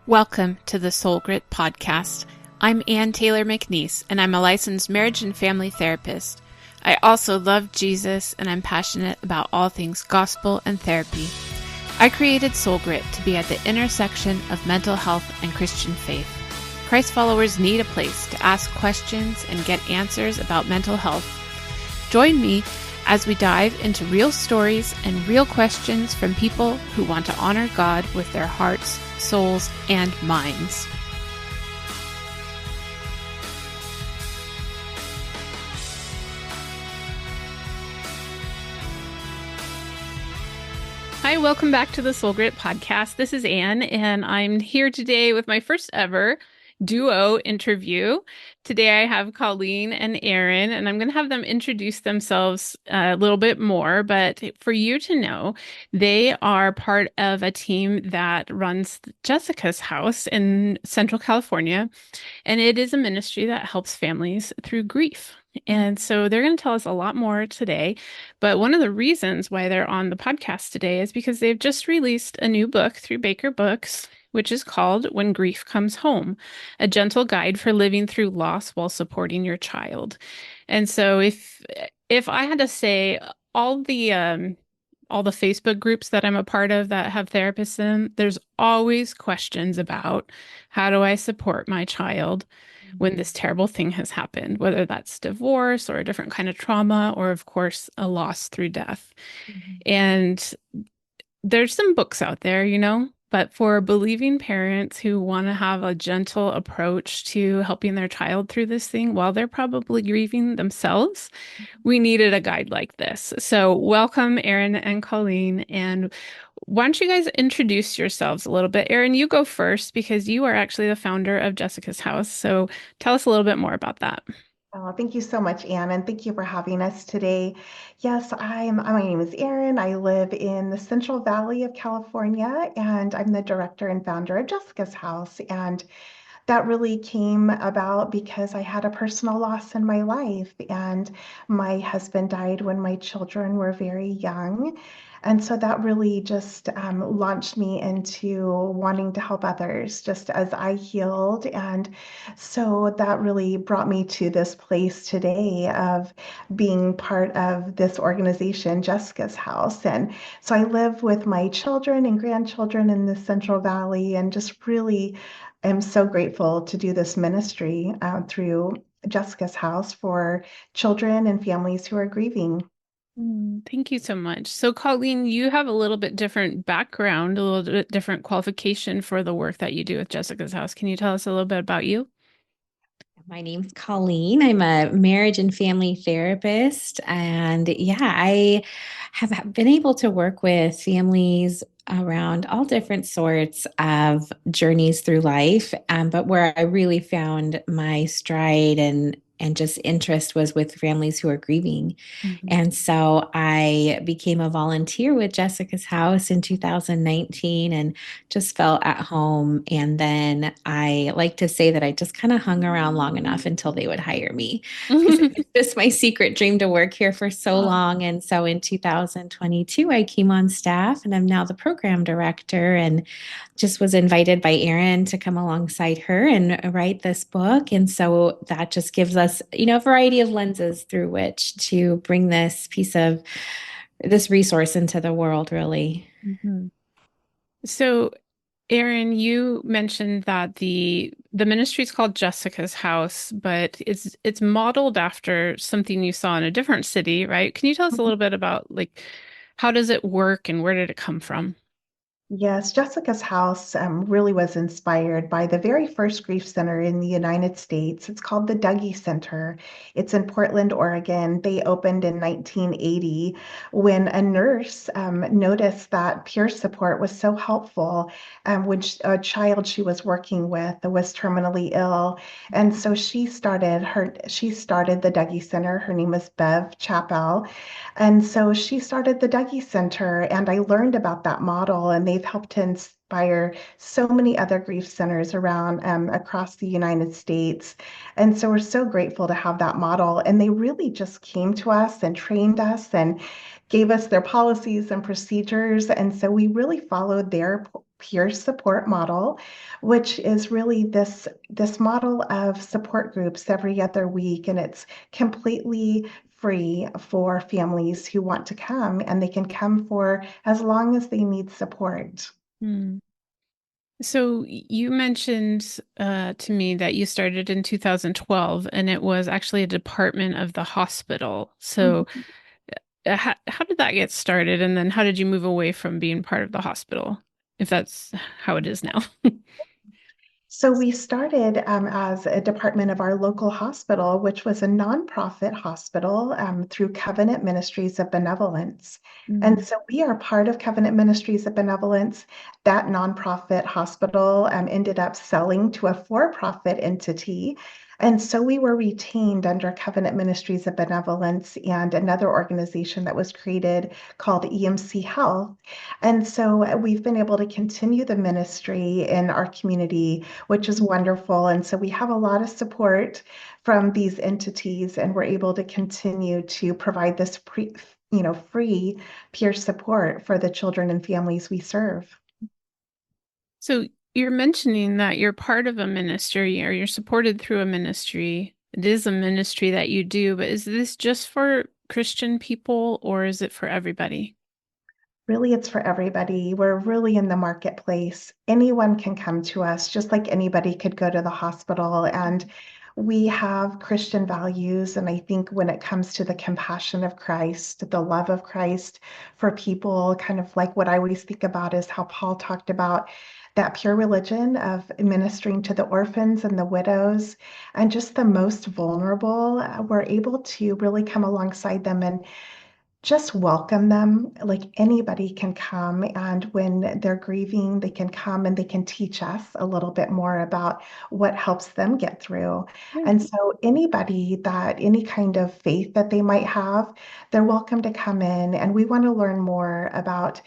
Welcome to the Soul Grit Podcast. I'm Ann Taylor McNeese, and I'm a licensed marriage and family therapist. I also love Jesus, and I'm passionate about all things gospel and therapy. I created Soul Grit to be at the intersection of mental health and Christian faith. Christ followers need a place to ask questions and get answers about mental health. Join me as we dive into real stories and real questions from people who want to honor God with their hearts, souls, and minds. Hi, welcome back to the Soul Grit Podcast. This is Anne, and I'm here today with my first ever duo interview. Today I have Colleen and Aaron, and I'm going to have them introduce themselves a little bit more. But for you to know, they are part of a team that runs Jessica's House in Central California, and it is a ministry that helps families through grief. And so they're going to tell us a lot more today. But one of the reasons why they're on the podcast today is because they've just released a new book through Baker Books, which is called When Grief Comes Home, a gentle guide for living through loss while supporting your child. And so if I had to say all the Facebook groups that I'm a part of that have therapists in, there's always questions about how do I support my child when this terrible thing has happened, whether that's divorce or a different kind of trauma, or of course, a loss through death. And there's some books out there, but for believing parents who want to have a gentle approach to helping their child through this thing while they're probably grieving themselves, we needed a guide like this. So welcome, Aaron and Colleen. And why don't you guys introduce yourselves a little bit? Aaron, you go first because you are actually the founder of Jessica's House. So tell us a little bit more about that. Oh, thank you so much, Anne, and thank you for having us today. Yes, my name is Erin. I live in the Central Valley of California, and I'm the director and founder of Jessica's House. And that really came about because I had a personal loss in my life, and my husband died when my children were very young. And so that really just launched me into wanting to help others just as I healed. And so that really brought me to this place today of being part of this organization, Jessica's House. And so I live with my children and grandchildren in the Central Valley, and just really am so grateful to do this ministry through Jessica's House for children and families who are grieving. Thank you so much. So, Colleen, you have a little bit different background, a little bit different qualification for the work that you do with Jessica's House. Can you tell us a little bit about you? My name's Colleen. I'm a marriage and family therapist. And I have been able to work with families around all different sorts of journeys through life. But where I really found my stride and just interest was with families who are grieving. And so I became a volunteer with Jessica's House in 2019 and just felt at home. And then I like to say that I just kind of hung around long enough until they would hire me. It's just my secret dream to work here for so long. And so in 2022, I came on staff, and I'm now the program director, and just was invited by Erin to come alongside her and write this book. And so that just gives us, a variety of lenses through which to bring this piece of this resource into the world, really. So, Aaron, you mentioned that the ministry is called Jessica's House, but it's modeled after something you saw in a different city, right? Can you tell us a little bit about how does it work and where did it come from? Yes, Jessica's House really was inspired by the very first grief center in the United States. It's called the Dougy Center. It's in Portland, Oregon. They opened in 1980 when a nurse noticed that peer support was so helpful when a child she was working with was terminally ill. And so she started the Dougy Center. Her name is Bev Chappell. And so she started the Dougy Center, and I learned about that model, and they've helped to inspire so many other grief centers around across the United States. And so we're so grateful to have that model. And they really just came to us and trained us and gave us their policies and procedures. And so we really followed their peer support model, which is really this model of support groups every other week, and it's completely free for families who want to come, and they can come for as long as they need support. Mm. So you mentioned to me that you started in 2012, and it was actually a department of the hospital. So how did that get started? And then how did you move away from being part of the hospital, if that's how it is now? So we started as a department of our local hospital, which was a nonprofit hospital through Covenant Ministries of Benevolence. And so we are part of Covenant Ministries of Benevolence. That nonprofit hospital ended up selling to a for-profit entity. And so we were retained under Covenant Ministries of Benevolence and another organization that was created called EMC Health. And so we've been able to continue the ministry in our community, which is wonderful. And so we have a lot of support from these entities, and we're able to continue to provide this free peer support for the children and families we serve. So you're mentioning that you're part of a ministry or you're supported through a ministry. It is a ministry that you do, but is this just for Christian people or is it for everybody? Really, it's for everybody. We're really in the marketplace. Anyone can come to us, just like anybody could go to the hospital. And we have Christian values. And I think when it comes to the compassion of Christ, the love of Christ for people, kind of like what I always think about is how Paul talked about that pure religion of ministering to the orphans and the widows and just the most vulnerable. We're able to really come alongside them and just welcome them. Like anybody can come, and when they're grieving, they can come and they can teach us a little bit more about what helps them get through. And so anybody that any kind of faith that they might have, they're welcome to come in, and we want to learn more about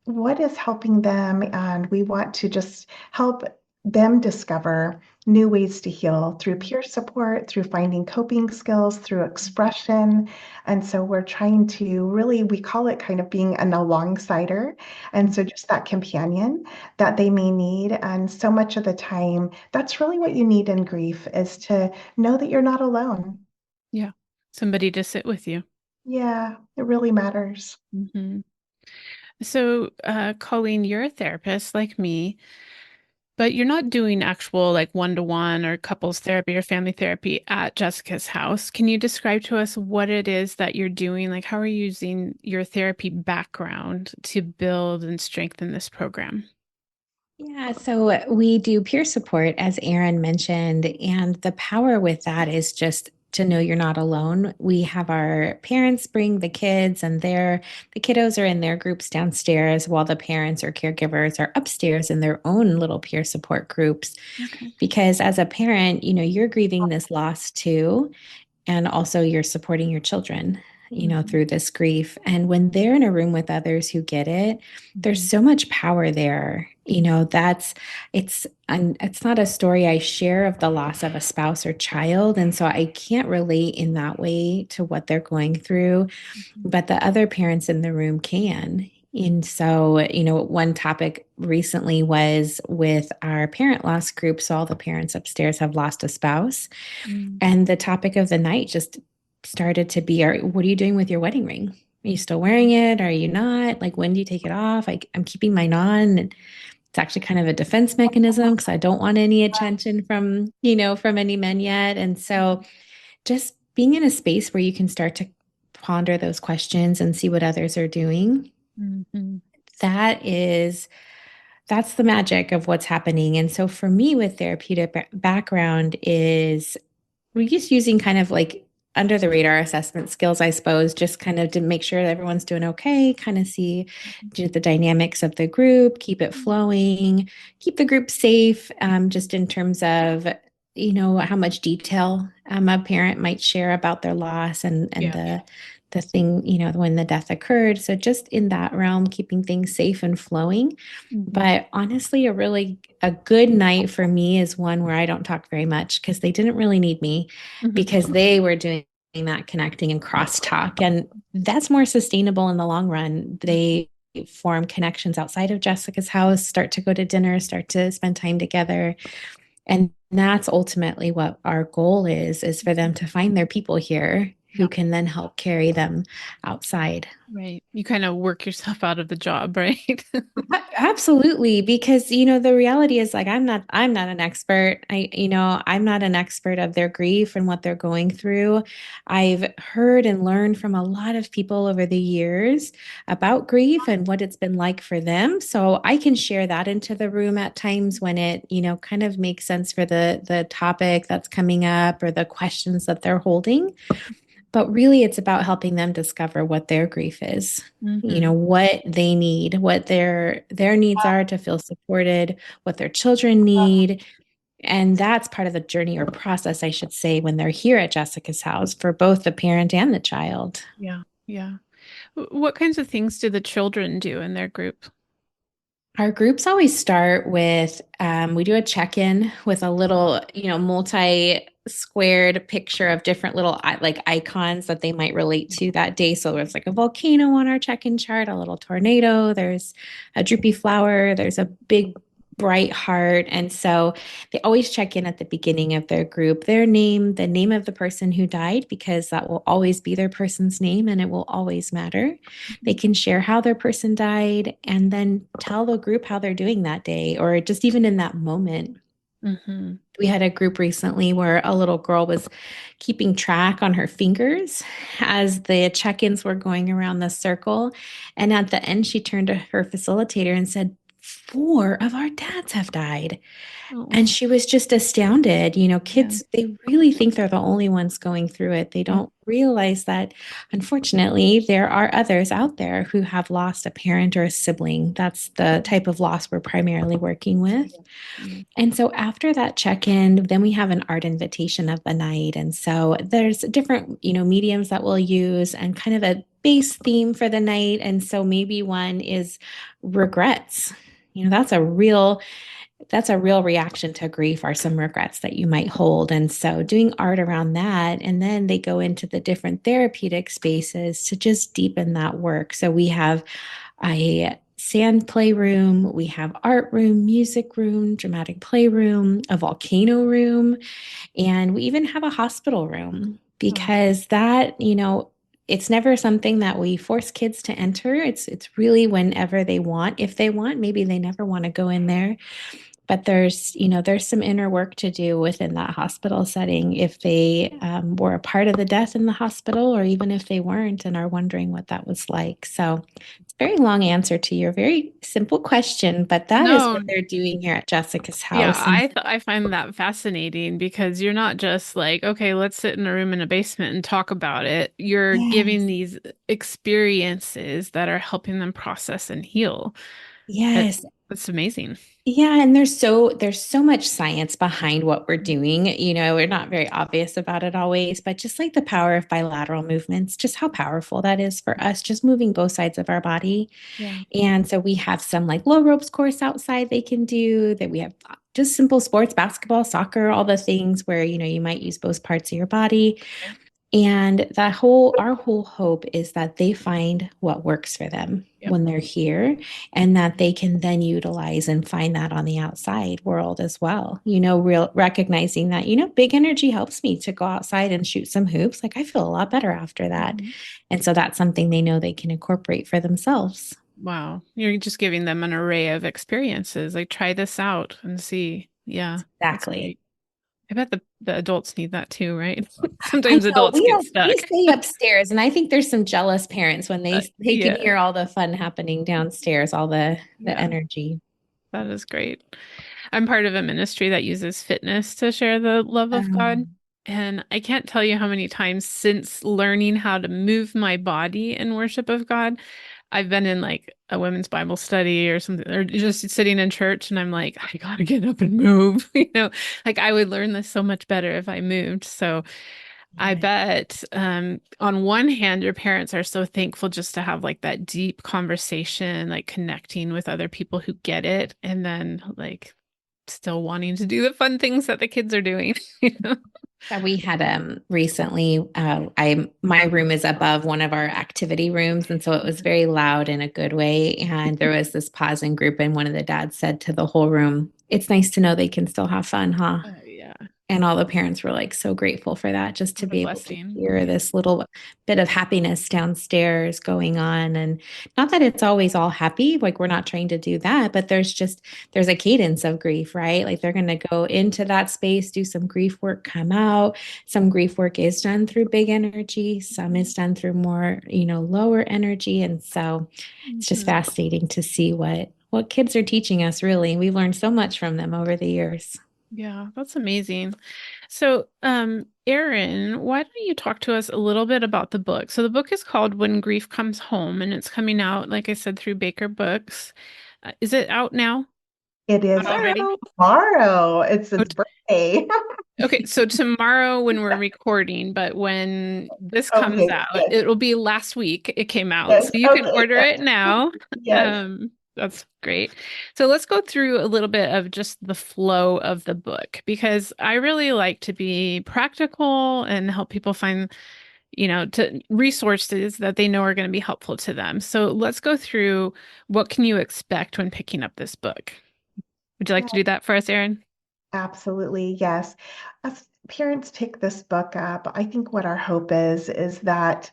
what is helping them, and we want to just help them discover new ways to heal through peer support, through finding coping skills, through expression. And so we're trying to really, we call it kind of being an alongsider. And so just that companion that they may need. And so much of the time, that's really what you need in grief, is to know that you're not alone. Yeah. Somebody to sit with you. Yeah, it really matters. So, Colleen, you're a therapist like me, but you're not doing actual like one-to-one or couples therapy or family therapy at Jessica's house. Can you describe to us what it is that you're doing? Like, how are you using your therapy background to build and strengthen this program? Yeah, so we do peer support, as Aaron mentioned, and the power with that is just to know you're not alone. We have our parents bring the kids, and the kiddos are in their groups downstairs, while the parents or caregivers are upstairs in their own little peer support groups. Okay. Because as a parent, you're grieving this loss too, and also you're supporting your children through this grief. And when they're in a room with others who get it, there's so much power there. It's not a story I share of the loss of a spouse or child, and so I can't relate in that way to what they're going through, but the other parents in the room can. And so, one topic recently was with our parent loss group. So all the parents upstairs have lost a spouse. And the topic of the night just started to be, what are you doing with your wedding ring? Are you still wearing it? Are you not? Like, when do you take it off? I'm keeping mine on. And it's actually kind of a defense mechanism because I don't want any attention from any men yet. And so just being in a space where you can start to ponder those questions and see what others are doing. That's the magic of what's happening. And so for me, with therapeutic background, is we're just using kind of like under the radar assessment skills, I suppose, just kind of to make sure that everyone's doing okay, kind of see the dynamics of the group, keep it flowing, keep the group safe, just in terms of how much detail a parent might share about their loss and the thing, when the death occurred. So just in that realm, keeping things safe and flowing. But honestly, a good night for me is one where I don't talk very much, because they didn't really need me, because they were doing that connecting and crosstalk. And that's more sustainable in the long run. They form connections outside of Jessica's house, start to go to dinner, start to spend time together. And that's ultimately what our goal is for them to find their people here who Yeah. can then help carry them outside. Right. You kind of work yourself out of the job, right? Absolutely, because the reality is like I'm not an expert. I'm not an expert of their grief and what they're going through. I've heard and learned from a lot of people over the years about grief and what it's been like for them. So I can share that into the room at times when it, kind of makes sense for the topic that's coming up or the questions that they're holding. But really, it's about helping them discover what their grief is, Hmm. what they need, what their needs are to feel supported, what their children need. And that's part of the journey or process, I should say, when they're here at Jessica's house for both the parent and the child. Yeah. Yeah. What kinds of things do the children do in their group? Our groups always start with we do a check-in with a little, multi-squared picture of different little like icons that they might relate to that day. So there's like a volcano on our check-in chart, a little tornado, there's a droopy flower, there's a big bright heart. And so they always check in at the beginning of their group, their name, the name of the person who died, because that will always be their person's name and it will always matter. They can share how their person died and then tell the group how they're doing that day or just even in that moment. Hmm. We had a group recently where a little girl was keeping track on her fingers as the check ins were going around the circle. And at the end, she turned to her facilitator and said, "4 of our dads have died." Oh, And she was just astounded. yeah. Kids, they really think they're the only ones going through it. They Yeah. don't realize that, unfortunately, there are others out there who have lost a parent or a sibling. That's the type of loss we're primarily working with. Mm. And so after that check-in, then we have an art invitation of the night. And so there's different, mediums that we'll use and kind of a base theme for the night. And so maybe one is regrets. That's a real reaction to grief are some regrets that you might hold. And so doing art around that, and then they go into the different therapeutic spaces to just deepen that work. So we have a sand playroom, we have art room, music room, dramatic playroom, a volcano room, and we even have a hospital room Oh, because that, it's never something that we force kids to enter. It's really whenever they want. If they want, maybe they never want to go in there, but there's some inner work to do within that hospital setting if they were a part of the death in the hospital, or even if they weren't and are wondering what that was like. So it's a very long answer to your very simple question, but that is no. what they're doing here at Jessica's Yeah, house. And I find that fascinating because you're not just like, okay, let's sit in a room in a basement and talk about it. You're giving yes, these experiences that are helping them process and heal. It, yes. that's amazing. Yeah, and there's so much science behind what we're doing. We're not very obvious about it always, but just like the power of bilateral movements, just how powerful that is for us, just moving both sides of our body. Yeah. And so we have some like low ropes course outside they can do, that we have just simple sports, basketball, soccer, all the things where, you might use both parts of your body. Okay. And our whole hope is that they find what works for them Yep. when they're here, and that they can then utilize and find that on the outside world as well. Real recognizing that, big energy helps me to go outside and shoot some hoops. Like I feel a lot better after that. Mhm. And so that's something they know they can incorporate for themselves. Wow. You're just giving them an array of experiences. Like, try this out and see. Yeah, that's Exactly. great. I bet the adults need that too, right? I Sometimes know adults get we stuck. stay upstairs, and I think there's some jealous parents when they can Yeah, hear all the fun happening downstairs, all the yeah, energy. that is great. I'm part of a ministry that uses fitness to share the love of God. Um, And I can't tell you how many times since learning how to move my body in worship of God, I've been in like a women's Bible study or something, or just sitting in church, and I'm like, I gotta get up and move. Like I would learn this so much better if I moved. So I yeah. bet on one hand, your parents are so thankful just to have like that deep conversation, like connecting with other people who get it, and then like still wanting to do the fun things that the kids are doing. You know? Yeah, we had recently I my room is above one of our activity rooms, and so it was very loud in a good way. And there was this pause in group, and one of the dads said to the whole room, "It's nice to know they can still have fun, huh?" Yeah, And all the parents were like so grateful for that, just to what a be able to blessing. hear this little bit of happiness downstairs going on. And not that it's always all happy, like we're not trying to do that, but there's a cadence of grief, right? Like they're going to go into that space, do some grief work, come out. Some grief work is done through big energy, some is done through more, lower energy. And so it's just Mhm. fascinating to see what kids are teaching us, really. We've learned so much from them over the years. Yeah, that's amazing. So, Erin, why don't you talk to us a little bit about the book? So the book is called When Grief Comes Home, and it's coming out, like I said, through Baker Books. Is it out now? It is Out already? out tomorrow. It's Oh, its birthday. okay, so tomorrow when we're recording, but when this comes Okay, out, yes, it'll be last week it came out. So yes, you can okay, order it now. yes. That's great. So let's go through a little bit of just the flow of the book because I really like to be practical and help people find, to resources that they know are going to be helpful to them. So let's go through what can you expect when picking up this book. Would you like Yeah, to do that for us, Erin? absolutely, yes. As parents pick this book up, I think what our hope is that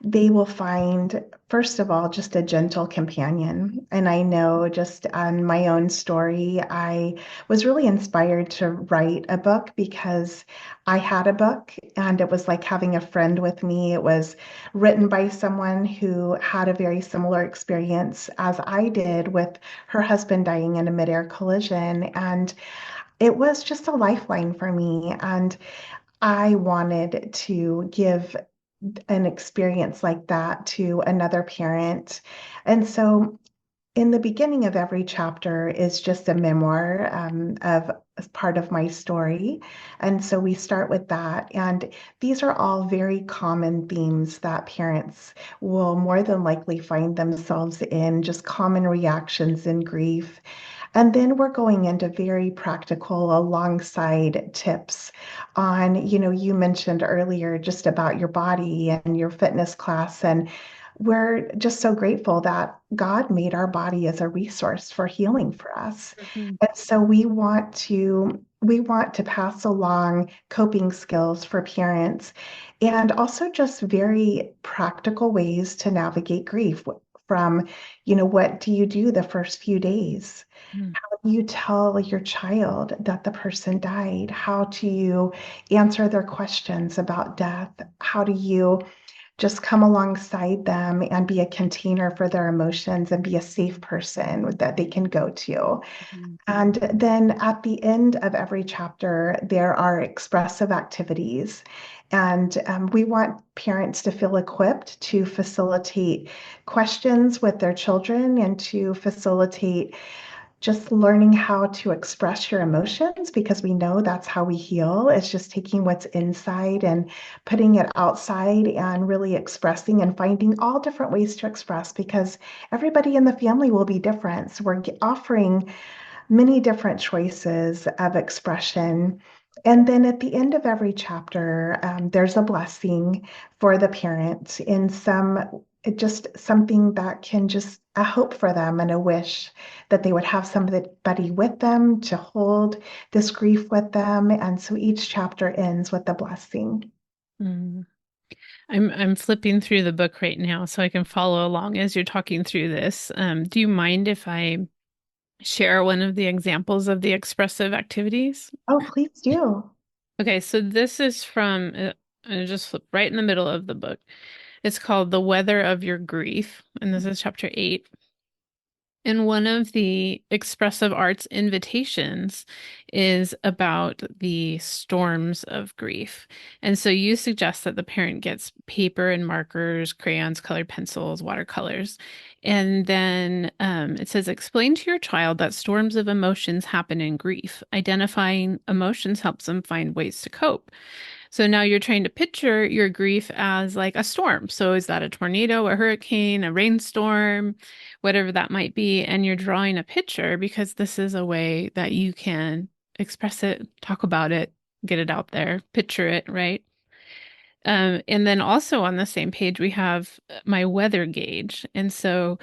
they will find, first of all, just a gentle companion. And I know just on my own story, I was really inspired to write a book because I had a book and it was like having a friend with me. It was written by someone who had a very similar experience as I did with her husband dying in a midair collision. And it was just a lifeline for me. And I wanted to give an experience like that to another parent. And so in the beginning of every chapter is just a memoir of as part of my story. And so we start with that. And these are all very common themes that parents will more than likely find themselves in, just common reactions in grief. And then we're going into very practical alongside tips on, you mentioned earlier just about your body and your fitness class. And we're just so grateful that God made our body as a resource for healing for us. Mhm. And so we want to pass along coping skills for parents and also just very practical ways to navigate grief from, what do you do the first few days? Mm. You tell your child that the person died? How do you answer their questions about death? How do you just come alongside them and be a container for their emotions and be a safe person that they can go to? Mhm. And then at the end of every chapter, there are expressive activities. And we want parents to feel equipped to facilitate questions with their children and to facilitate just learning how to express your emotions because we know that's how we heal. It's just taking what's inside and putting it outside and really expressing and finding all different ways to express because everybody in the family will be different. So we're offering many different choices of expression. And then at the end of every chapter, there's a blessing for the parent in just something that can just a hope for them and a wish that they would have somebody with them to hold this grief with them. And so each chapter ends with a blessing. Mm. I'm flipping through the book right now so I can follow along as you're talking through this. Do you mind if I share one of the examples of the expressive activities? Oh, please do. Okay, so this is from just flip right in the middle of the book. It's called The Weather of Your Grief, and this is chapter 8. And one of the expressive arts invitations is about the storms of grief. And so you suggest that the parent gets paper and markers, crayons, colored pencils, watercolors. And then it says, explain to your child that storms of emotions happen in grief. Identifying emotions helps them find ways to cope. So now you're trying to picture your grief as like a storm. So is that a tornado, a hurricane, a rainstorm, whatever that might be? And you're drawing a picture because this is a way that you can express it, talk about it, get it out there, picture it, right? And then also on the same page, we have my weather gauge. And so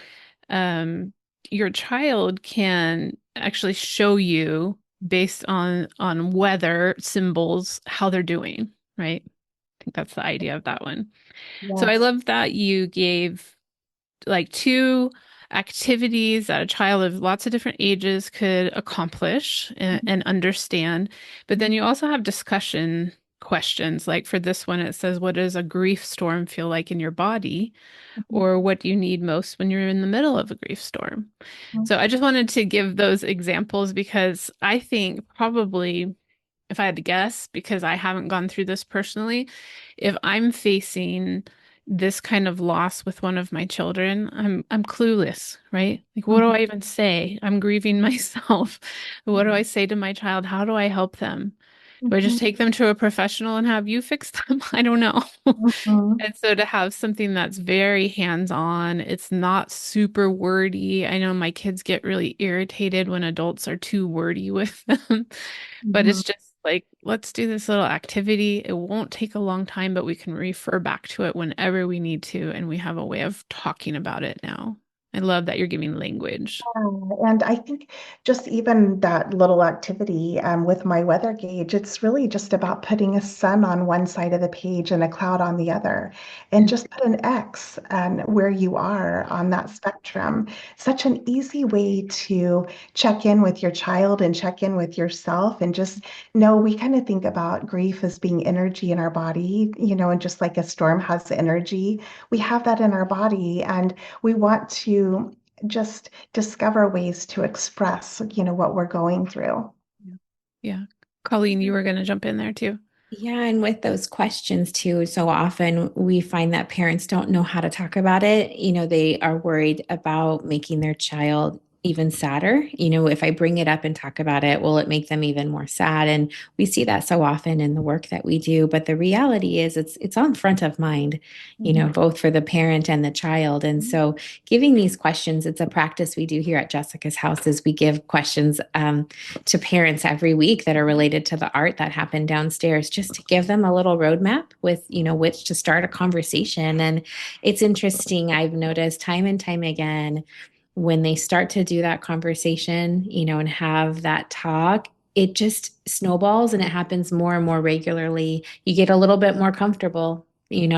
your child can actually show you based on weather symbols how they're doing, right? I think that's the idea of that one. So I Yes. love that you gave like two activities that a child of lots of different ages could accomplish and understand. But then you also have discussion questions. Like for this one, it says, what does a grief storm feel like in your body? Or what do you need most when you're in the middle of a grief storm? So I just wanted to give those examples because I think probably, if I had to guess, because I haven't gone through this personally, if I'm facing this kind of loss with one of my children, I'm clueless, right? Like, what do I even say? I'm grieving myself. What do I say to my child? How do I help them? Do I just Mhm. take them to a professional and have you fix them? I don't know. Mhm. And so to have something that's very hands-on, it's not super wordy. I know my kids get really irritated when adults are too wordy with them, but Mhm. it's just like, let's do this little activity. It won't take a long time, but we can refer back to it whenever we need to, and we have a way of talking about it now. I love that you're giving language. And I think just even that little activity with my weather gauge, it's really just about putting a sun on one side of the page and a cloud on the other, and Yeah. just put an X and where you are on that spectrum. Such an easy way to check in with your child and check in with yourself, and just know we kind of think about grief as being energy in our body, and just like a storm has energy, we have that in our body, and we want to just discover ways to express, what we're going through. Yeah. Yeah. Colleen, you were going to jump in there too. Yeah, and with those questions too, so often we find that parents don't know how to talk about it. They are worried about making their child even sadder. If I bring it up and talk about it, will it make them even more sad? And we see that so often in the work that we do. But the reality is it's on front of mind, Mhm. both for the parent and the child. And so giving these questions, it's a practice we do here at Jessica's House is we give questions to parents every week that are related to the art that happened downstairs, just to give them a little roadmap with, which to start a conversation. And it's interesting. I've noticed time and time again, when they start to do that conversation, and have that talk, it just snowballs and it happens more and more regularly. You get a little bit more comfortable,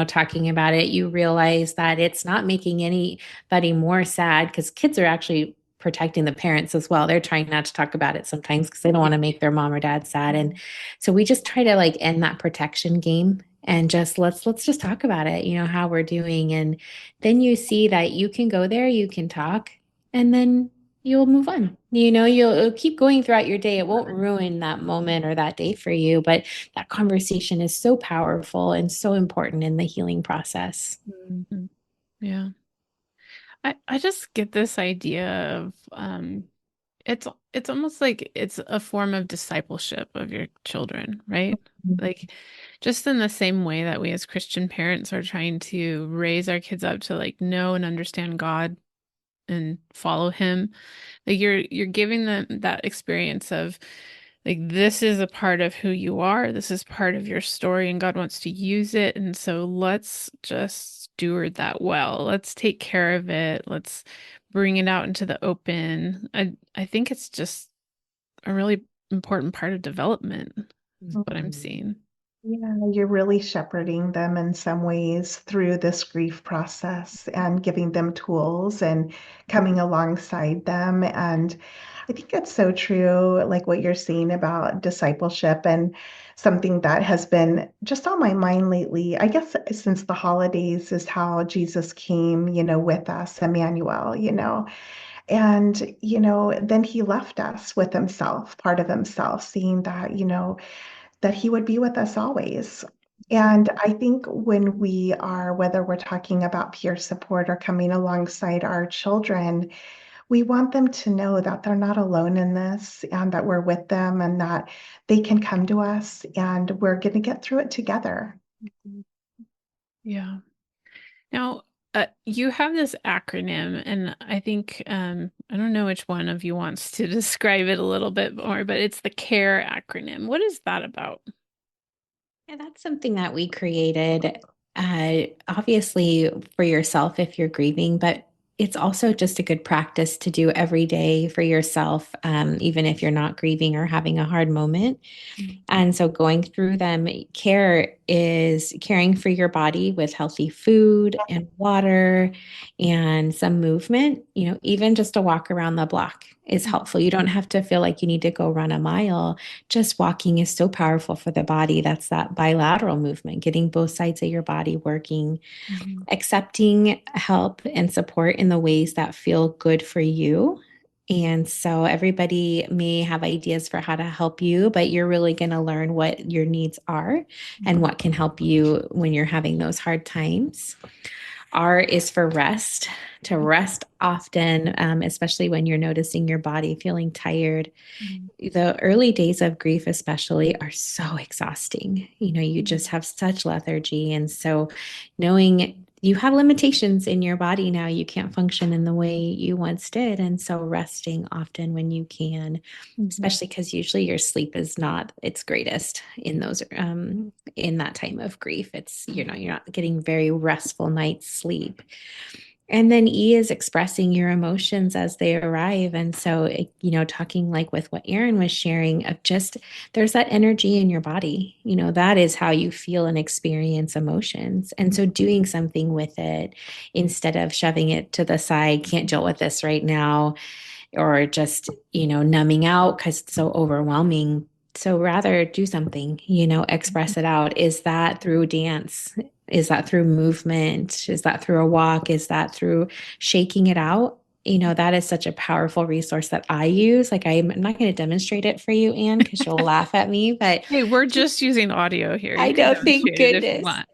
talking about it. You realize that it's not making anybody more sad because kids are actually protecting the parents as well. They're trying not to talk about it sometimes because they don't want to make their mom or dad sad. And so we just try to like end that protection game and just let's just talk about it, how we're doing. And then you see that you can go there, you can talk, and then you'll move on. You'll keep going throughout your day. It won't ruin that moment or that day for you, but that conversation is so powerful and so important in the healing process. Mhm. Yeah. I just get this idea of it's almost like it's a form of discipleship of your children, right? Like just in the same way that we as Christian parents are trying to raise our kids up to like know and understand God and follow him. Like you're giving them that experience of like this is a part of who you are. This is part of your story and God wants to use it. And so let's just steward that well. Let's take care of it. Let's bring it out into the open. I think it's just a really important part of development is what I'm Mhm. seeing. Yeah, you're really shepherding them in some ways through this grief process and giving them tools and coming alongside them. And I think it's so true, like what you're saying about discipleship, and something that has been just on my mind lately, I guess since the holidays, is how Jesus came, with us, Emmanuel, and, then he left us with himself, part of himself, seeing that, that he would be with us always. And I think when we are, whether we're talking about peer support or coming alongside our children, we want them to know that they're not alone in this, and that we're with them, and that they can come to us and we're going to get through it together. Mhm. Yeah. Now, you have this acronym, and I think I don't know which one of you wants to describe it a little bit more, but it's the CARE acronym. What is that about? Yeah, that's something that we created, obviously for yourself if you're grieving, but it's also just a good practice to do every day for yourself, even if you're not grieving or having a hard moment. And so going through them, care is caring for your body with healthy food and water and some movement. Even just a walk around the block is helpful. You don't have to feel like you need to go run a mile. Just walking is so powerful for the body. That's that bilateral movement, getting both sides of your body working, accepting help and support in the ways that feel good for you. And so everybody may have ideas for how to help you, but you're really going to learn what your needs are and what can help you when you're having those hard times. R is for rest, to rest often, especially when you're noticing your body feeling tired. The early days of grief, especially, are so exhausting. You just have such lethargy. And so, knowing you have limitations in your body now, you can't function in the way you once did. And so, resting often when you can, especially because usually your sleep is not its greatest in in that time of grief. It's, you're not getting very restful night's sleep. And then E is expressing your emotions as they arrive. And so, talking like with what Erin was sharing of just there's that energy in your body, that is how you feel and experience emotions. And so, doing something with it instead of shoving it to the side, can't deal with this right now, or just, numbing out because it's so overwhelming. So rather do something, express it out. Is that through dance? Is that through movement? Is that through a walk? Is that through shaking it out? That is such a powerful resource that I use. Like, I'm not going to demonstrate it for you, Anne, because you'll laugh at me, but Hey, we're just using audio here. I You can know, thank demonstrate it if you goodness. want.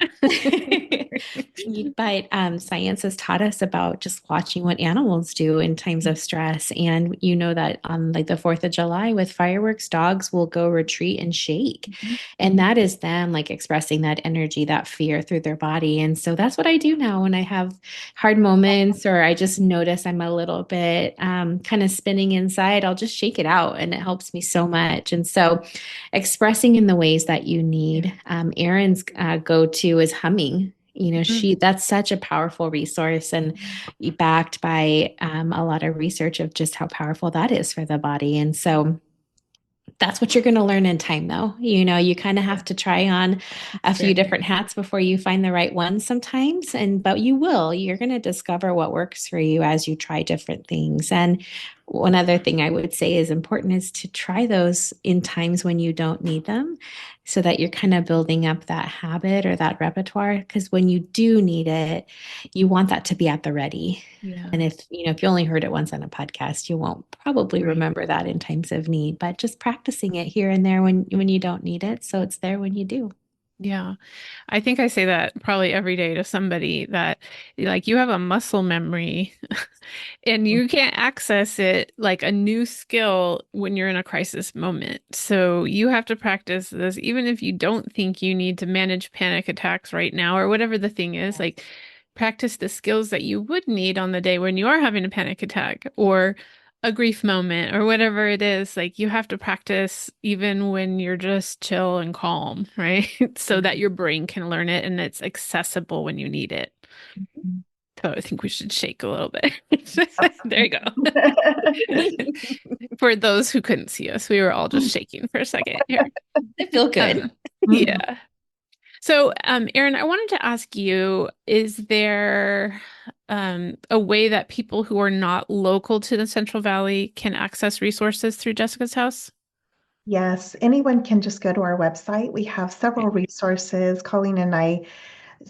But science has taught us about just watching what animals do in times of stress. And you know that on like the 4th of July with fireworks, dogs will go retreat and shake. And that is them like expressing that energy, that fear through their body. And so that's what I do now when I have hard moments or I just notice I'm a little bit kind of spinning inside. I'll just shake it out and it helps me so much. And so expressing in the ways that you need. Erin's go-to is humming. That's such a powerful resource and backed by a lot of research of just how powerful that is for the body. And so that's what you're going to learn in time, though. You kind of have to try on a few different hats before you find the right one sometimes. But you're going to discover what works for you as you try different things. And one other thing I would say is important is to try those in times when you don't need them so that you're kind of building up that habit or that repertoire. Because when you do need it, you want that to be at the ready. Yeah. And if you only heard it once on a podcast, you won't probably remember that in times of need, but just practicing it here and there when you don't need it. So it's there when you do. Yeah. I think I say that probably every day to somebody that like you have a muscle memory and you can't access it like a new skill when you're in a crisis moment. So you have to practice this even if you don't think you need to manage panic attacks right now or whatever the thing is, like practice the skills that you would need on the day when you are having a panic attack or a grief moment or whatever it is. Like you have to practice even when you're just chill and calm, right? So that your brain can learn it and it's accessible when you need it. So I think we should shake a little bit. There you go. For those who couldn't see us, we were all just shaking for a second here. I feel good. Yeah. So, Erin, I wanted to ask you, is there a way that people who are not local to the Central Valley can access resources through Jessica's House? Yes, anyone can just go to our website. We have several resources. Colleen and I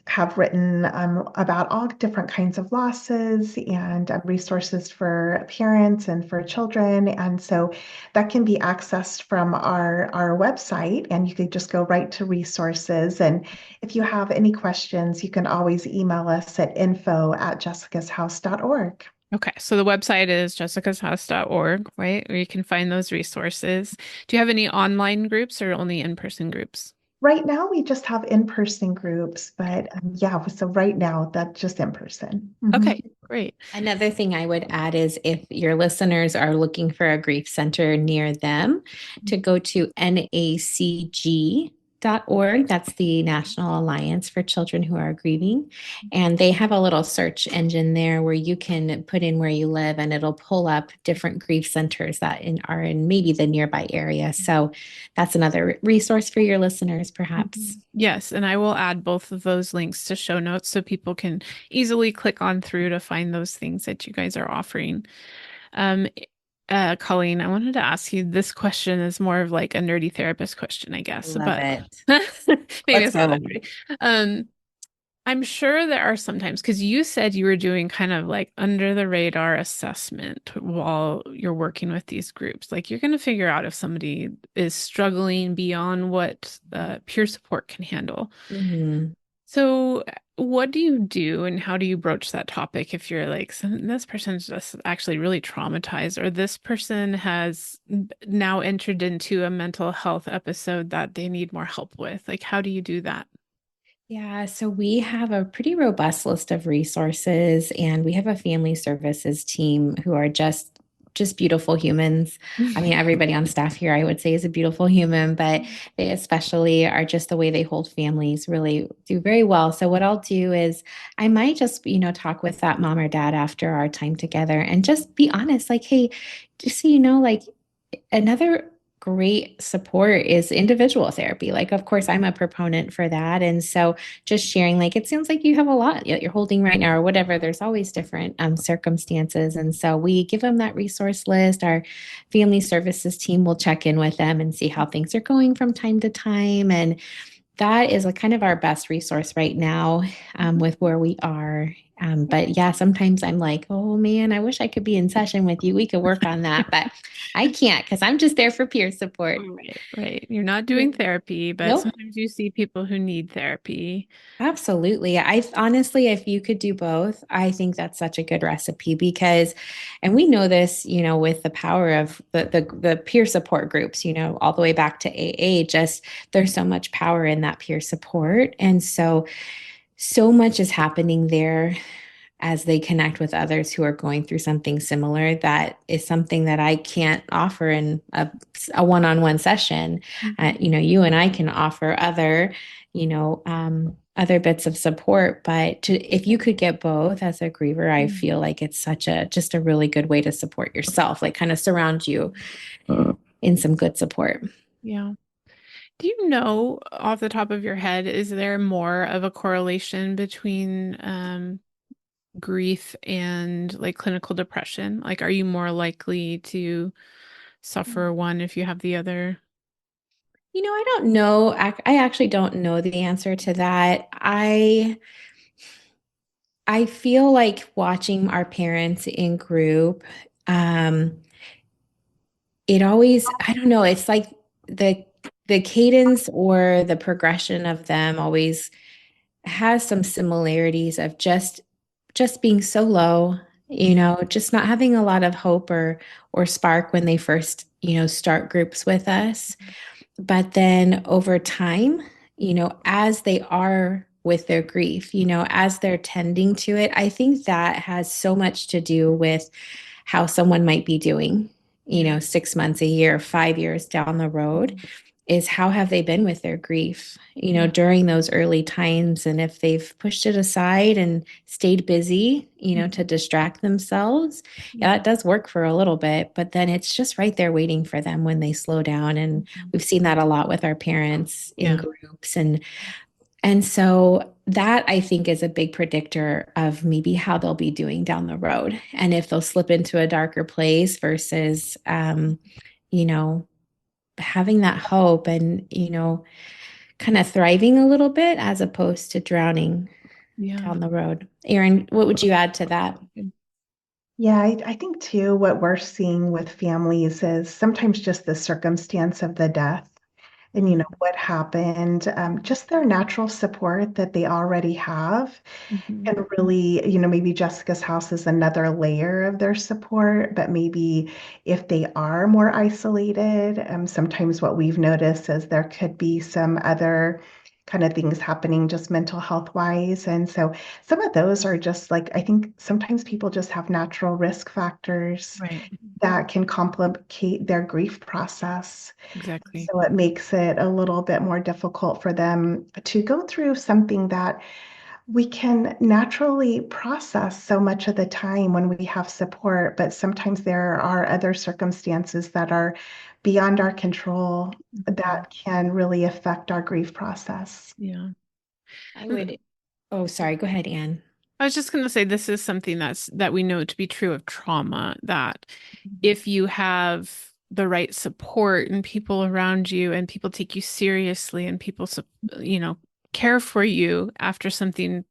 have written about all different kinds of losses and resources for parents and for children. And so that can be accessed from our website, and you could just go right to resources. And if you have any questions, you can always email us at info@jessicashouse.org. Okay, so the website is jessicashouse.org, right? Where you can find those resources. Do you have any online groups or only in-person groups? Right now, we just have in-person groups, but yeah, so right now, that's just in person. Okay, great. Another thing I would add is if your listeners are looking for a grief center near them, to go to nacg.org grief.org. That's the National Alliance for Children Who Are Grieving. And they have a little search engine there where you can put in where you live and it'll pull up different grief centers that are in maybe the nearby area. So that's another resource for your listeners, perhaps. Yes, and I will add both of those links to show notes so people can easily click on through to find those things that you guys are offering. Um, Colleen, I wanted to ask you, this question is more of like a nerdy therapist question, I guess, Love but it. maybe Let's it's not go. that nerdy. I'm sure there are sometimes, because you said you were doing kind of like under the radar assessment while you're working with these groups. Like you're going to figure out if somebody is struggling beyond what peer support can handle. Mhm. So, what do you do and how do you broach that topic if you're like, this person's just actually really traumatized, or this person has now entered into a mental health episode that they need more help with? Like, how do you do that? Yeah, so we have a pretty robust list of resources and we have a family services team who are just beautiful humans. I mean, everybody on staff here I would say is a beautiful human, but they especially are just the way they hold families really do very well. So what I'll do is I might just, talk with that mom or dad after our time together and just be honest like, hey, just so you know, like another great support is individual therapy. Like, of course, I'm a proponent for that. And so just sharing, like, it sounds like you have a lot that you're holding right now or whatever. There's always different circumstances. And so we give them that resource list. Our family services team will check in with them and see how things are going from time to time. And that is a kind of our best resource right now with where we are. But yeah, sometimes I'm like, oh man, I wish I could be in session with you. We could work on that, but I can't because I'm just there for peer support. Right, right. You're not doing therapy, but Nope. sometimes you see people who need therapy. Absolutely. I honestly, if you could do both, I think that's such a good recipe because, and we know this, with the power of the peer support groups, all the way back to AA, just there's so much power in that peer support. And so much is happening there as they connect with others who are going through something similar that is something that I can't offer in a one-on-one session. You and I can offer other bits of support, but if you could get both as a griever, I feel like it's just a really good way to support yourself, like kind of surround you in some good support. Yeah. Do you know off the top of your head, is there more of a correlation between grief and like clinical depression? Like, are you more likely to suffer one if you have the other? I don't know. I actually don't know the answer to that. I feel like watching our parents in group, it always, I don't know, it's like the cadence or the progression of them always has some similarities of just being so low, just not having a lot of hope or spark when they first, start groups with us. But then over time, as they are with their grief, as they're tending to it, I think that has so much to do with how someone might be doing, 6 months, a year, 5 years down the road. Is how have they been with their grief, during those early times? And if they've pushed it aside and stayed busy, to distract themselves, yeah, that does work for a little bit, but then it's just right there waiting for them when they slow down. And we've seen that a lot with our parents in groups. And so that I think is a big predictor of maybe how they'll be doing down the road. And if they'll slip into a darker place versus, you know, having that hope and, kind of thriving a little bit as opposed to drowning down the road. Erin, what would you add to that? Yeah, I think too, what we're seeing with families is sometimes just the circumstance of the death and, what happened, just their natural support that they already have. Mhm. And really, maybe Jessica's House is another layer of their support, but maybe if they are more isolated, sometimes what we've noticed is there could be some other kind of things happening just mental health wise. And so some of those are just like, I think sometimes people just have natural risk factors Right. that can complicate their grief process. Exactly. So it makes it a little bit more difficult for them to go through something that we can naturally process so much of the time when we have support, but sometimes there are other circumstances that are beyond our control that can really affect our grief process. Yeah. I would, oh, sorry, go ahead, Anne. I was just going to say this is something that we know to be true of trauma, that if you have the right support and people around you and people take you seriously and people, you know, care for you after something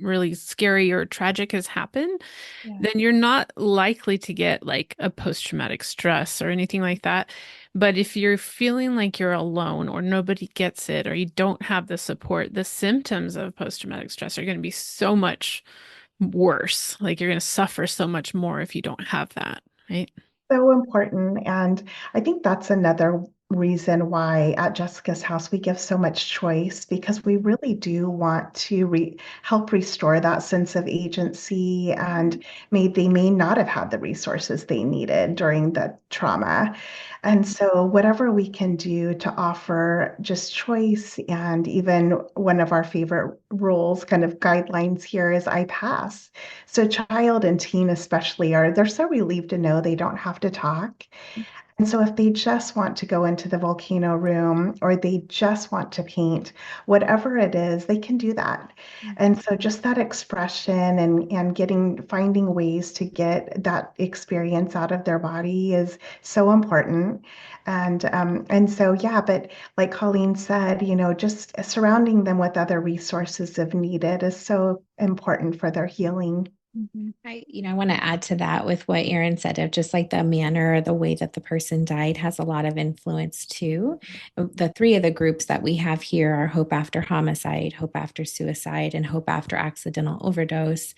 really scary or tragic has happened, Yeah. then you're not likely to get like a post-traumatic stress or anything like that. But if you're feeling like you're alone or nobody gets it or you don't have the support, the symptoms of post-traumatic stress are going to be so much worse. Like you're going to suffer so much more if you don't have that, right? So important. And I think that's another reason why at Jessica's House we give so much choice because we really do want to help restore that sense of agency. And they may not have had the resources they needed during the trauma. And so, whatever we can do to offer just choice, and even one of our favorite rules, kind of guidelines here is I pass. So child and teen especially they're so relieved to know they don't have to talk. And so if they just want to go into the volcano room or they just want to paint, whatever it is, they can do that. And so just that expression and finding ways to get that experience out of their body is so important. And so yeah, but like Colleen said, just surrounding them with other resources if needed is so important for their healing. I want to add to that with what Erin said of just like the manner, the way that the person died has a lot of influence too. The three of the groups that we have here are Hope After Homicide, Hope After Suicide, and Hope After Accidental Overdose.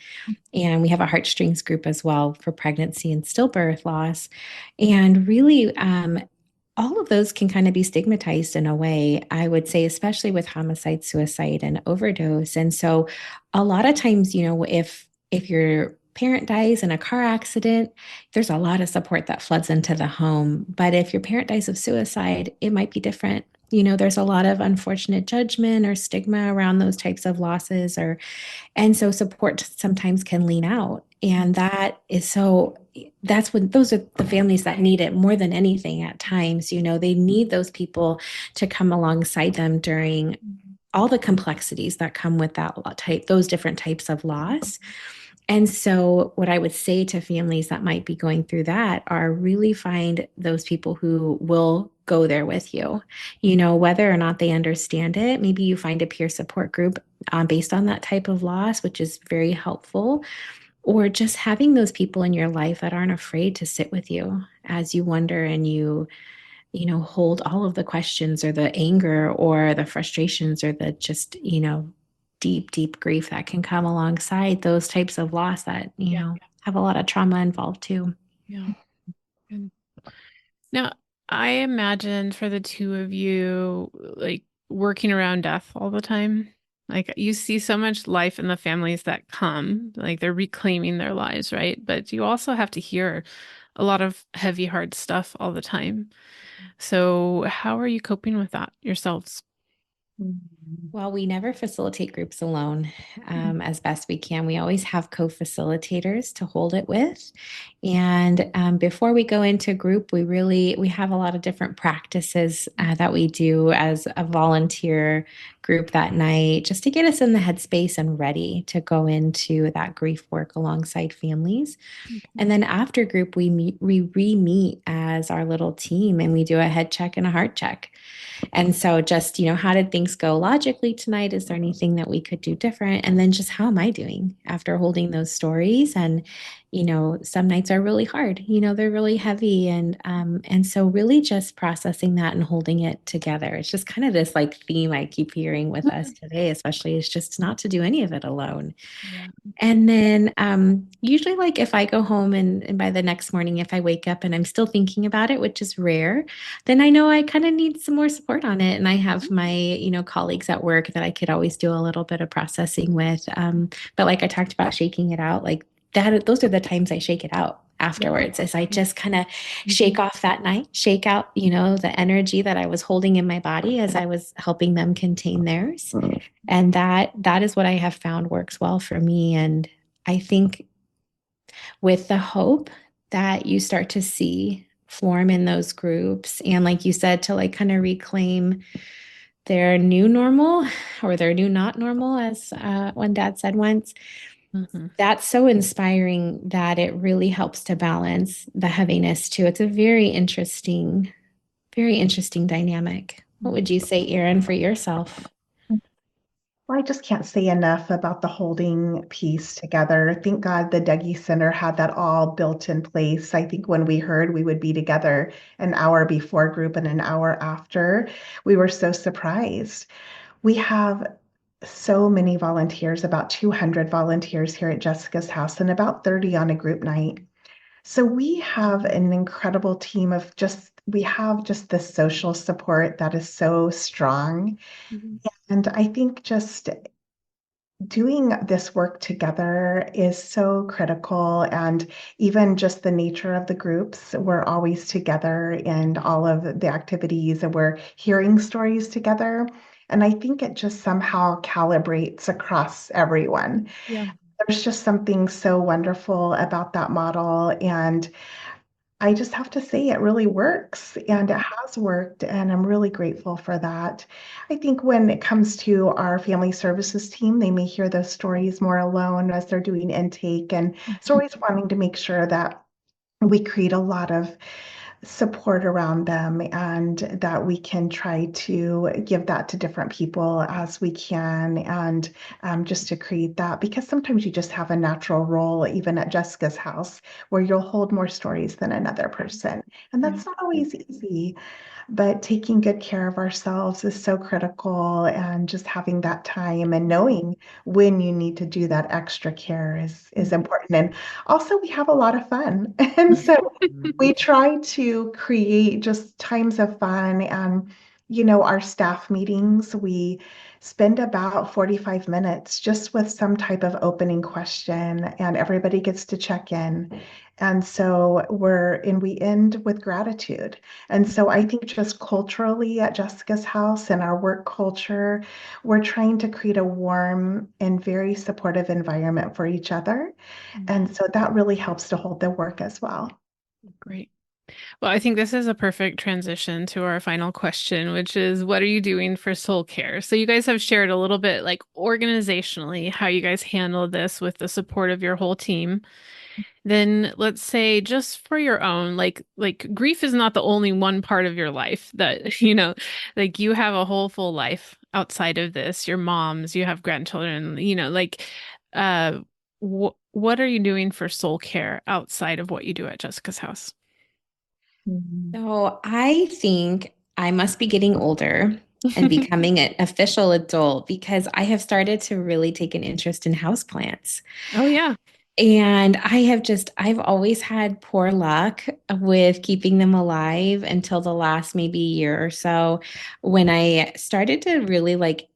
And we have a heartstrings group as well for pregnancy and stillbirth loss. And really, all of those can kind of be stigmatized in a way, I would say, especially with homicide, suicide, and overdose. And so a lot of times, if your parent dies in a car accident, there's a lot of support that floods into the home. But if your parent dies of suicide, it might be different. There's a lot of unfortunate judgment or stigma around those types of losses, and so support sometimes can lean out. And that's when those are the families that need it more than anything at times. They need those people to come alongside them during all the complexities that come with those different types of loss. And so, what I would say to families that might be going through that are really find those people who will go there with you, whether or not they understand it. Maybe you find a peer support group based on that type of loss, which is very helpful, or just having those people in your life that aren't afraid to sit with you as you wonder and hold all of the questions or the anger or the frustrations or the just, deep, deep grief that can come alongside those types of loss that, have a lot of trauma involved too. Yeah. Good. Now, I imagine for the two of you, like working around death all the time, like you see so much life in the families that come, like they're reclaiming their lives, right? But you also have to hear a lot of heavy, hard stuff all the time. So, how are you coping with that yourselves? Well, we never facilitate groups alone as best we can. We always have co-facilitators to hold it with. And before we go into group, we have a lot of different practices that we do as a volunteer group that night, just to get us in the headspace and ready to go into that grief work alongside families. And then after group, we re-meet as our little team and we do a head check and a heart check. And so just, how did things go logically tonight? Is there anything that we could do different? And then just how am I doing after holding those stories? And, some nights are really hard, they're really heavy. And so really just processing that and holding it together. It's just kind of this like theme I keep hearing with us today, especially is just not to do any of it alone. Yeah. And then usually like if I go home and by the next morning, if I wake up and I'm still thinking about it, which is rare, then I know I kind of need some more support on it. And I have my, colleagues at work that I could always do a little bit of processing with. But like I talked about shaking it out, like that, those are the times I shake it out afterwards as I just kind of shake off that night, shake out, the energy that I was holding in my body as I was helping them contain theirs. And that is what I have found works well for me. And I think with the hope that you start to see form in those groups, and like you said, to like kind of reclaim their new normal or their new not normal, as one dad said once, that's so inspiring that it really helps to balance the heaviness too. It's a very interesting dynamic. What would you say, Erin, for yourself? Well, I just can't say enough about the holding piece together. Thank God the Dougie Center had that all built in place. I think when we heard we would be together an hour before group and an hour after, we were so surprised. We have so many volunteers, about 200 volunteers here at Jessica's house, and about 30 on a group night. So we have an incredible team of we have just the social support that is so strong. And I think just doing this work together is so critical. And even just the nature of the groups, we're always together in all of the activities and we're hearing stories together. And I think it just somehow calibrates across everyone. Yeah. There's just something so wonderful about that model. And I just have to say it really works and it has worked, and I'm really grateful for that. I think when it comes to our family services team, they may hear those stories more alone as they're doing intake, and it's always wanting to make sure that we create a lot of support around them and that we can try to give that to different people as we can, and just to create that, because sometimes you just have a natural role even at Jessica's house where you'll hold more stories than another person, and that's not always easy. But taking good care of ourselves is so critical, and just having that time and knowing when you need to do that extra care is important. And also we have a lot of fun. And so we try to create just times of fun. And our staff meetings, we spend about 45 minutes just with some type of opening question, and everybody gets to check in. And so we end with gratitude. And so I think just culturally at Jessica's house and our work culture, we're trying to create a warm and very supportive environment for each other. And so that really helps to hold the work as well. Great. Well, I think this is a perfect transition to our final question, which is what are you doing for soul care? So you guys have shared a little bit like organizationally how you guys handle this with the support of your whole team. Then let's say just for your own, like grief is not the only one part of your life that, like you have a whole full life outside of this, your moms, you have grandchildren, uh what are you doing for soul care outside of what you do at Jessica's house? So I think I must be getting older and becoming an official adult because I have started to really take an interest in houseplants. Oh yeah. And I've always had poor luck with keeping them alive until the last maybe year or so when I started to really like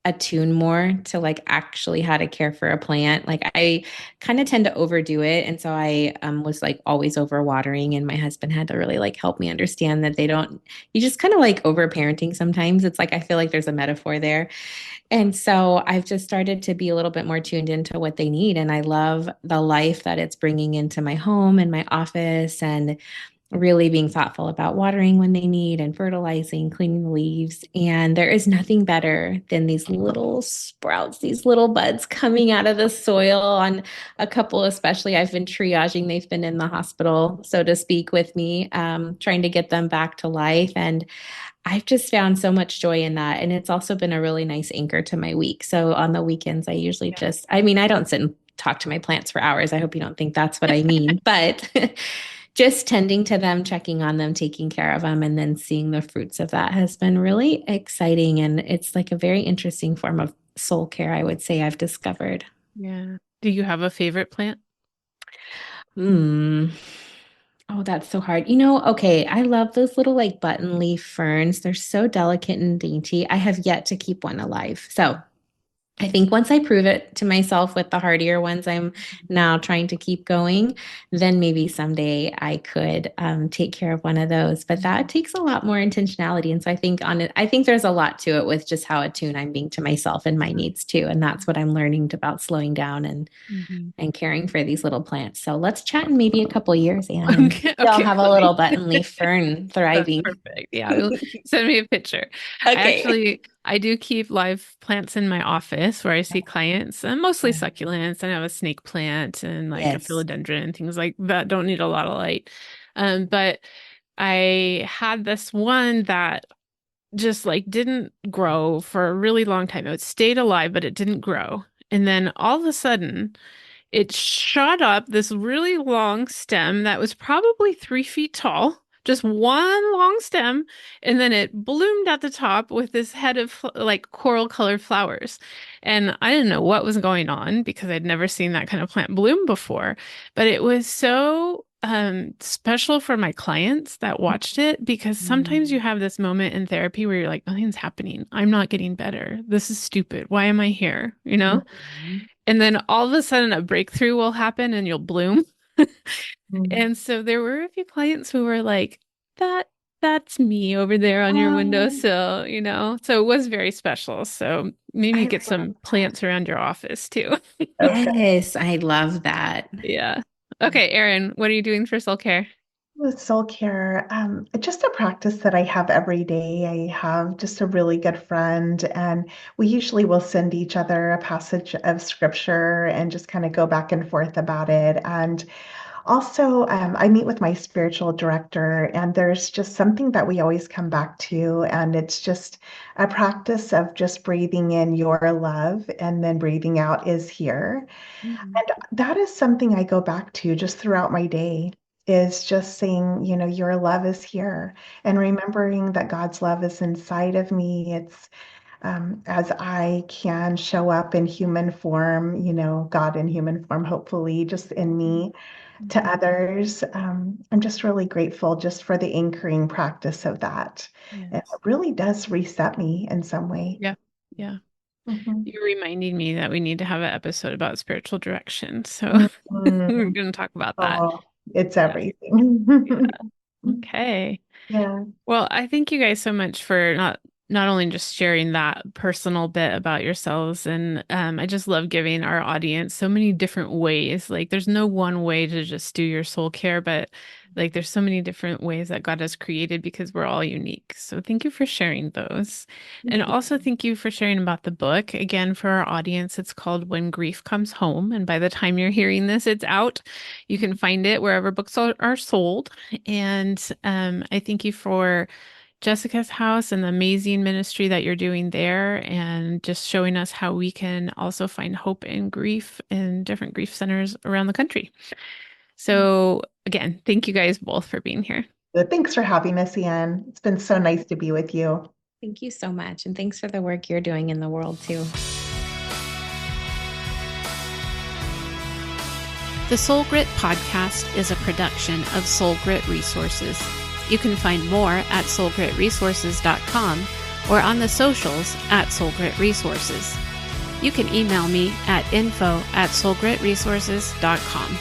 attune more to like actually how to care for a plant. Like I kind of tend to overdo it. And so I was like always overwatering, and my husband had to really like help me understand that you just kind of like over parenting sometimes. It's like I feel like there's a metaphor there. And so I've just started to be a little bit more tuned into what they need. And I love the life that it's bringing into my home and my office, and really being thoughtful about watering when they need and fertilizing, cleaning the leaves. And there is nothing better than these little sprouts, these little buds coming out of the soil on a couple, especially I've been triaging. They've been in the hospital, so to speak, with me, trying to get them back to life. And I've just found so much joy in that. And it's also been a really nice anchor to my week. So on the weekends, I usually I don't sit and talk to my plants for hours. I hope you don't think that's what I mean, but just tending to them, checking on them, taking care of them, and then seeing the fruits of that has been really exciting. And it's like a very interesting form of soul care, I would say I've discovered. Yeah. Do you have a favorite plant? Oh, that's so hard. Okay, I love those little like button leaf ferns. They're so delicate and dainty. I have yet to keep one alive. So I think once I prove it to myself with the hardier ones I'm now trying to keep going, then maybe someday I could take care of one of those. But that takes a lot more intentionality. And so I think there's a lot to it with just how attuned I'm being to myself and my needs too. And that's what I'm learning about slowing down and caring for these little plants. So let's chat in maybe a couple of years, Anne. Okay, I'll have a little button leaf fern thriving. That's perfect. Yeah, send me a picture. Okay. I do keep live plants in my office where I see clients, and mostly succulents. And I have a snake plant and like a philodendron and things like that. Don't need a lot of light. But I had this one that just like didn't grow for a really long time. It stayed alive, but it didn't grow. And then all of a sudden, it shot up this really long stem that was probably 3 feet tall, just one long stem, and then it bloomed at the top with this head of like coral colored flowers. And I didn't know what was going on because I'd never seen that kind of plant bloom before, but it was so special for my clients that watched it, because sometimes you have this moment in therapy where you're like, nothing's happening. I'm not getting better. This is stupid. Why am I here? And then all of a sudden a breakthrough will happen and you'll bloom. And so there were a few clients who were like, that's me over there on your windowsill, So it was very special. So maybe you get some plants around your office too. Yes, I love that. Yeah. Okay, Erin, what are you doing for soul care? With soul care, just a practice that I have every day. I have just a really good friend, and we usually will send each other a passage of scripture and just kind of go back and forth about it. And also, I meet with my spiritual director, and there's just something that we always come back to, and it's just a practice of just breathing in your love and then breathing out is here. And that is something I go back to just throughout my day, is just saying, your love is here, and remembering that God's love is inside of me. It's as I can show up in human form, God in human form, hopefully just in me to others. I'm just really grateful just for the anchoring practice of that. Yes. It really does reset me in some way. Yeah. Yeah. You're reminding me that we need to have an episode about spiritual direction. So we're going to talk about that. It's everything. Yeah. Okay. Yeah. Well, I thank you guys so much for not only just sharing that personal bit about yourselves, and I just love giving our audience so many different ways. Like there's no one way to just do your soul care, but like there's so many different ways that God has created because we're all unique. So thank you for sharing those. And also thank you for sharing about the book. Again, for our audience, it's called When Grief Comes Home. And by the time you're hearing this, it's out. You can find it wherever books are sold. And I thank you for Jessica's House and the amazing ministry that you're doing there, and just showing us how we can also find hope in grief in different grief centers around the country. So again, thank you guys both for being here. Thanks for having us, Anne. It's been so nice to be with you. Thank you so much. And thanks for the work you're doing in the world too. The Soul Grit podcast is a production of Soul Grit Resources. You can find more at soulgritresources.com or on the socials at Soul Grit Resources. You can email me at info@soulgritresources.com.